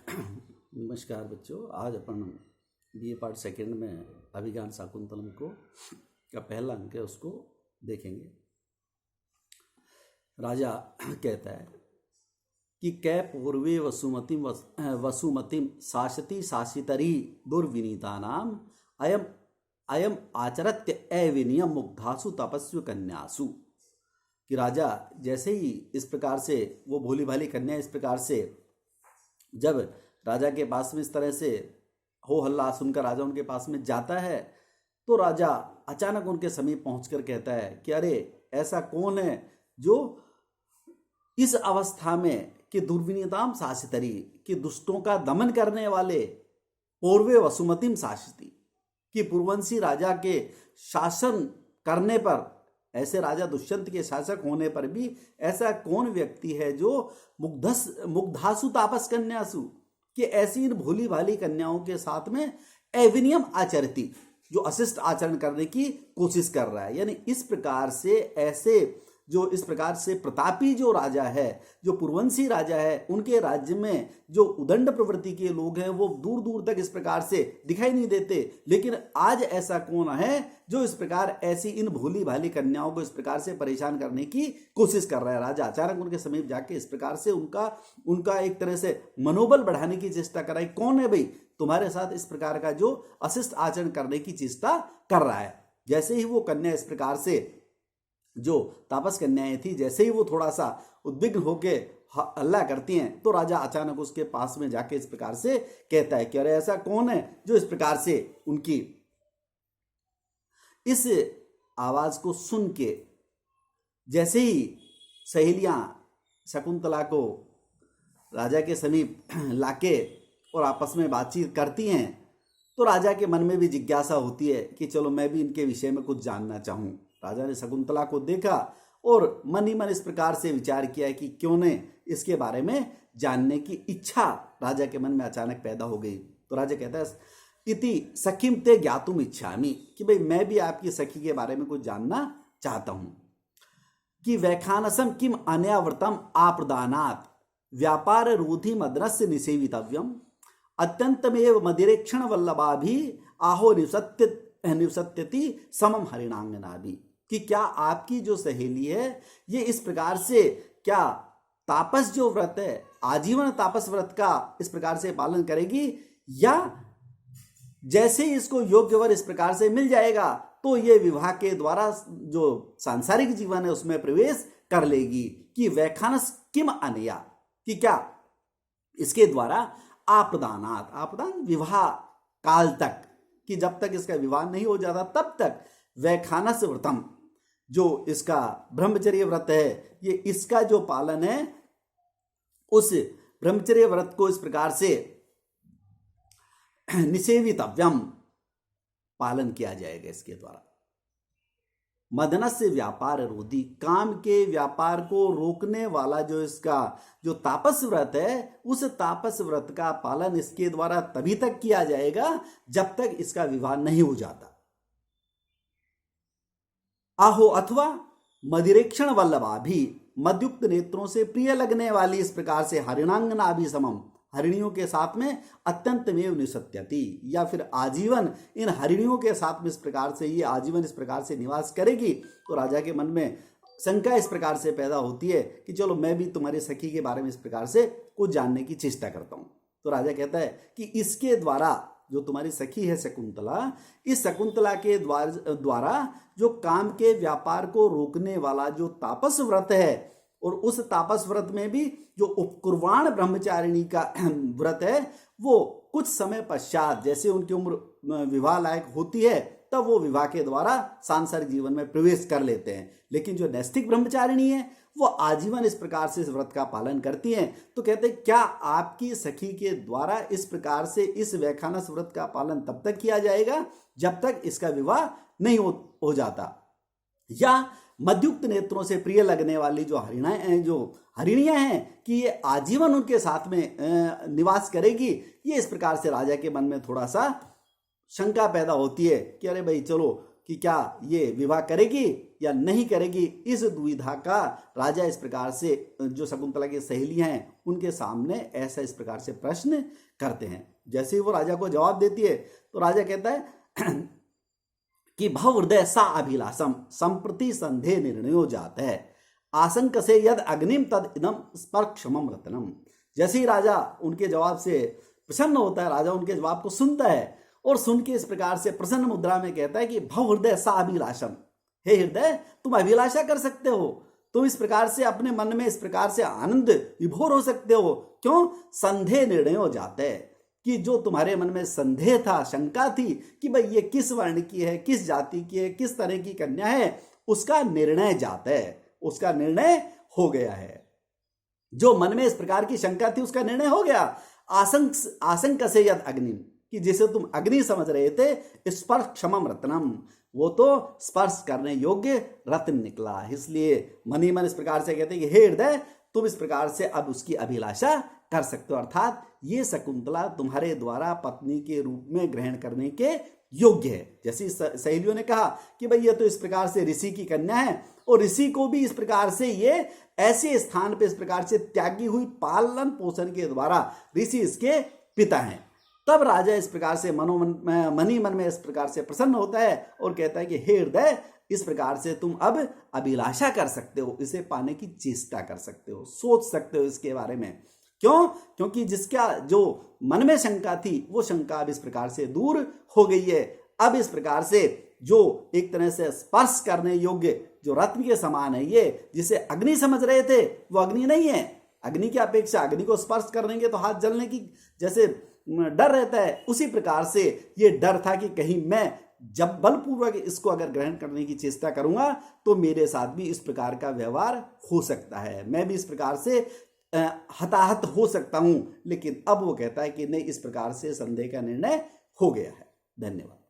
नमस्कार बच्चों। आज अपन बीए पार्ट सेकंड में अभिज्ञान शाकुंतलम को का पहला अंक है उसको देखेंगे। राजा कहता है कि कै पूर्वे वसुमतिम शासति शासितरी दुर्विनीतानाम अयम अयम आचरत्य अविनियम मुग्धासु तपस्वी कन्यासु। कि राजा जैसे ही इस प्रकार से वो भोली भाली कन्या इस प्रकार से जब राजा के पास में इस तरह से हो हल्ला सुनकर राजा उनके पास में जाता है तो राजा अचानक उनके समीप पहुंचकर कहता है कि अरे ऐसा कौन है जो इस अवस्था में कि दुर्विनीताम शासितरी कि दुष्टों का दमन करने वाले पूर्वे वसुमतिम शासिती कि पूर्ववंशी राजा के शासन करने पर ऐसे राजा दुष्यंत के शासक होने पर भी ऐसा कौन व्यक्ति है जो मुग्धासु तापस कन्यासु कि ऐसी इन भोली भाली कन्याओं के साथ में एविनियम आचरती जो अशिष्ट आचरण करने की कोशिश कर रहा है। यानी इस प्रकार से ऐसे जो इस प्रकार से प्रतापी जो राजा है जो पूर्ववंशी राजा है उनके राज्य में जो उदंड प्रवृत्ति के लोग हैं वो दूर दूर तक इस प्रकार से दिखाई नहीं देते, लेकिन आज ऐसा कौन है जो इस प्रकार ऐसी इन भोली भाली कन्याओं को इस प्रकार से परेशान करने की कोशिश कर रहा है। राजा अचानक उनके समीप जाके इस प्रकार से उनका एक तरह से मनोबल बढ़ाने की चेष्टा कर रहा है। कौन है भाई तुम्हारे साथ इस प्रकार का जो अशिष्ट आचरण करने की चेष्टा कर रहा है। जैसे ही वो कन्या इस प्रकार से जो तापस कन्याएं थी जैसे ही वो थोड़ा सा उद्विग्न होके हल्ला करती हैं तो राजा अचानक उसके पास में जाके इस प्रकार से कहता है कि अरे ऐसा कौन है जो इस प्रकार से उनकी इस आवाज को सुन के जैसे ही सहेलियां शकुंतला को राजा के समीप लाके और आपस में बातचीत करती हैं तो राजा के मन में भी जिज्ञासा होती है कि चलो मैं भी इनके विषय में कुछ जानना चाहूं। राजा ने शकुंतला को देखा और मन ही मन इस प्रकार से विचार किया कि क्यों न इसके बारे में जानने की इच्छा राजा के मन में अचानक पैदा हो गई। तो राजा कहता है इति सखीम ते ज्ञातुम इच्छामि कि भाई मैं भी आपकी सखी के बारे में कुछ जानना चाहता हूं। कि वैखानसम किम अन्याव्रतम आप्रदानात् व्यापार रूधि मद्रस्य निसेवितव्यम अत्यंतमेव मदिरेक्षण वल्लभा भी आहो निवसत्यति समम हरिणांगना भी। कि क्या आपकी जो सहेली है ये इस प्रकार से क्या तापस जो व्रत है आजीवन तापस व्रत का इस प्रकार से पालन करेगी या जैसे ही इसको योग्य वर इस प्रकार से मिल जाएगा तो ये विवाह के द्वारा जो सांसारिक जीवन है उसमें प्रवेश कर लेगी। कि वैखानस किम अनया कि क्या इसके द्वारा आप्रदान विवाह काल तक कि जब तक इसका विवाह नहीं हो जाता तब तक वैखानस व्रतम जो इसका ब्रह्मचर्य व्रत है ये इसका जो पालन है उस ब्रह्मचर्य व्रत को इस प्रकार से निसेवितव्यम पालन किया जाएगा। इसके द्वारा मदनस्य व्यापार रोधी काम के व्यापार को रोकने वाला जो इसका जो तापस व्रत है उस तापस व्रत का पालन इसके द्वारा तभी तक किया जाएगा जब तक इसका विवाह नहीं हो जाता। आहो अथवा मदिरेक्षण वल्लभा भी मदयुक्त नेत्रों से प्रिय लगने वाली इस प्रकार से हरिणांगना भी समम हरिणियों के साथ में अत्यंतमेव निसत्यति या फिर आजीवन इन हरिणियों के साथ में इस प्रकार से ये आजीवन इस प्रकार से निवास करेगी। तो राजा के मन में शंका इस प्रकार से पैदा होती है कि चलो मैं भी तुम्हारे सखी के बारे में इस प्रकार से कुछ जानने की चेष्टा करता हूं। तो राजा कहता है कि इसके द्वारा जो तुम्हारी सखी है शकुंतला इस शकुंतला के द्वारा जो काम के व्यापार को रोकने वाला जो तापस व्रत है और उस तापस व्रत में भी जो उपकुर्वाण ब्रह्मचारिणी का व्रत है वो कुछ समय पश्चात जैसे उनकी उम्र विवाह लायक होती है तब वो विवाह के द्वारा सांसारिक जीवन में प्रवेश कर लेते हैं। लेकिन जो नैष्ठिक ब्रह्मचारिणी है वो आजीवन इस प्रकार से इस व्रत का पालन करती हैं। तो कहते हैं क्या आपकी सखी के द्वारा इस प्रकार से इस वैखानस व्रत का पालन तब तक किया जाएगा जब तक इसका विवाह नहीं हो जाता या मदयुक्त नेत्रों से प्रिय लगने वाली जो हरिणियां हैं कि ये आजीवन उनके साथ में निवास करेगी। ये इस प्रकार से राजा के मन में थोड़ा सा शंका पैदा होती है कि अरे भाई चलो कि क्या ये विवाह करेगी या नहीं करेगी। इस दुविधा का राजा इस प्रकार से, जो शकुंतला की सहेलियां हैं उनके सामने ऐसा इस प्रकार से प्रश्न करते हैं। जैसे ही वो राजा को जवाब देती है तो राजा कहता है कि भव हृदय सा अभिलाषम संप्रति संधे निर्णयो जात है आशंक से यद अग्निम तद इदम स्पर्क्षमम रत्नम। जैसे ही राजा उनके जवाब से प्रसन्न होता है, राजा उनके जवाब को सुनता है और सुन के इस प्रकार से प्रसन्न मुद्रा में कहता है कि भव हृदय सा अभिलाषम, हे हृदय तुम अभिलाषा कर सकते हो, तुम इस प्रकार से अपने मन में इस प्रकार से आनंद विभोर हो सकते हो। क्यों? संदेह निर्णय हो जाते हैं कि जो तुम्हारे मन में संदेह था, शंका थी कि भाई ये किस वर्ण की है, किस जाति की है, किस तरह की कन्या है, उसका निर्णय जाता है, उसका निर्णय हो गया है। जो मन में इस प्रकार की शंका थी उसका निर्णय हो गया। आशंक से यद अग्नि, कि जिसे तुम अग्नि समझ रहे थे, स्पर्श क्षमम रत्नम, वो तो स्पर्श करने योग्य रत्न निकला। इसलिए मन ही मन इस प्रकार से कहते हैं कि हे हृदय तुम इस प्रकार से अब उसकी अभिलाषा कर सकते हो, अर्थात ये शकुंतला तुम्हारे द्वारा पत्नी के रूप में ग्रहण करने के योग्य है। जैसे सहेलियों ने कहा कि भाई ये तो इस प्रकार से ऋषि की कन्या है और ऋषि को भी इस प्रकार से ये ऐसे स्थान पे इस प्रकार से त्यागी हुई पालन पोषण के द्वारा ऋषि इसके पिता हैं। तब राजा इस प्रकार से मन ही मन में इस प्रकार से प्रसन्न होता है और कहता है कि हे हृदय इस प्रकार से तुम अब अभिलाषा कर सकते हो, इसे पाने की चेष्टा कर सकते हो, सोच सकते हो इसके बारे में। क्यों? क्योंकि जिसका जो मन में शंका थी वो शंका अब इस प्रकार से दूर हो गई है। अब इस प्रकार से जो एक तरह से स्पर्श करने योग्य जो रत्न के समान है, ये जिसे अग्नि समझ रहे थे वो अग्नि नहीं है। अग्नि की अपेक्षा अग्नि को स्पर्श करेंगे तो हाथ जलने की जैसे डर रहता है, उसी प्रकार से ये डर था कि कहीं मैं जब बलपूर्वक इसको अगर ग्रहण करने की चेष्टा करूंगा तो मेरे साथ भी इस प्रकार का व्यवहार हो सकता है, मैं भी इस प्रकार से हताहत हो सकता हूं। लेकिन अब वो कहता है कि नहीं, इस प्रकार से संदेह का निर्णय हो गया है। धन्यवाद।